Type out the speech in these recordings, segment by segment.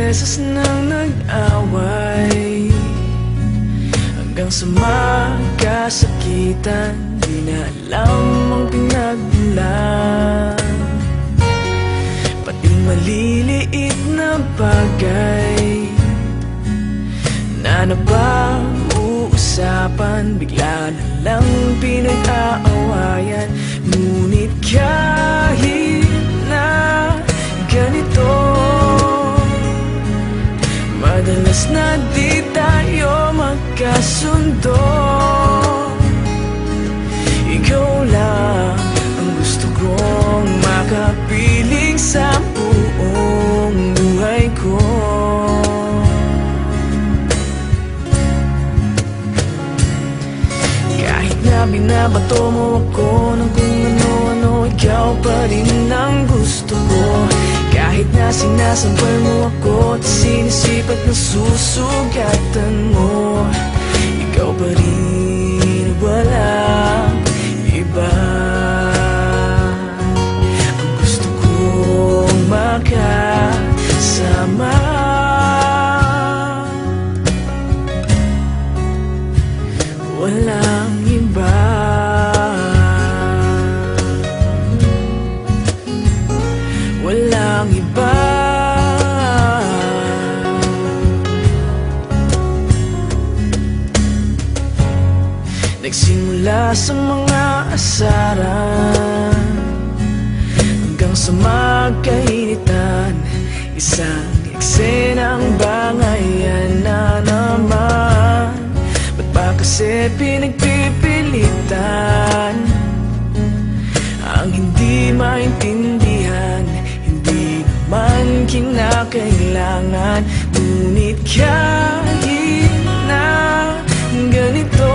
beses nang nag-away, hanggang sa magkasakitan. Di na alam ang pinagmulan, pati maliliit na bagay na napag-uusapan, bigla na lang pinag-aawayan. Ngunit kahit na ganito, madalas na di tayo magkasundo. Ikaw lang ang gusto kong makapiling sa buong buhay ko. Kahit na binabato mo ako ng kung ano-ano, ikaw pa rin ang gusto ko. Kahit na sinasampal mo ako at sinisipat na susugatan mo, ikaw pa rin, walang iba. Ang gusto kong makasama, walang iba. Walang iba. Nagsimula sa mga asaran hanggang sa magkainitan, isang eksenang bangayan na naman. Ba't ba kasi pinagpipilitan ang hindi maintindihan? Hindi naman kinakailangan. Ngunit kahit na ganito,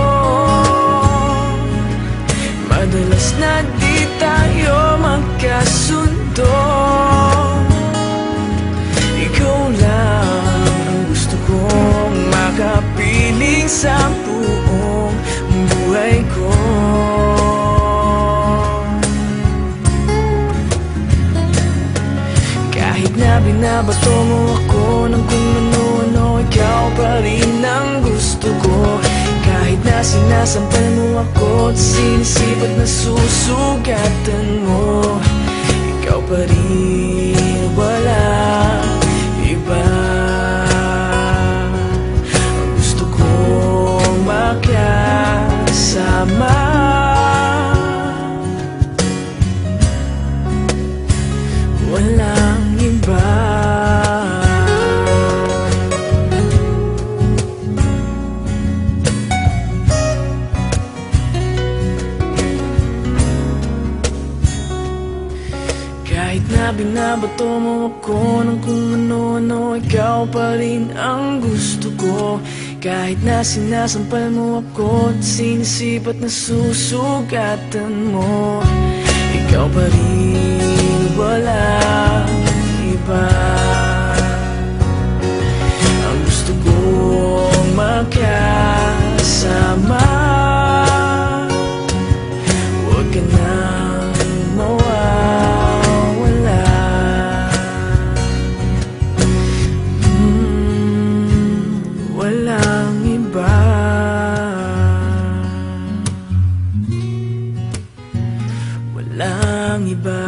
madalas na di tayo magkasundo. Ikaw lang ang gusto kong makapiling sa buong buhay ko. Kahit na binabato mo ako ng kung ano-ano, ikaw pa rin ang gusto ko. Kahit na sinasampal mo ako at sinisipat na susugatan mo, ikaw pa rin, walang iba. Ang gusto kong makasama, walang iba. Kahit na binabato mo ako ng kung ano-ano, ikaw pa rin ang gusto ko. Kahit na sinasampal mo ako at sinisipat na susugatan mo, ikaw pa rin, walang iba. Ang gusto kong makasama, huwag ka nang mawawala. Walang iba. Walang iba.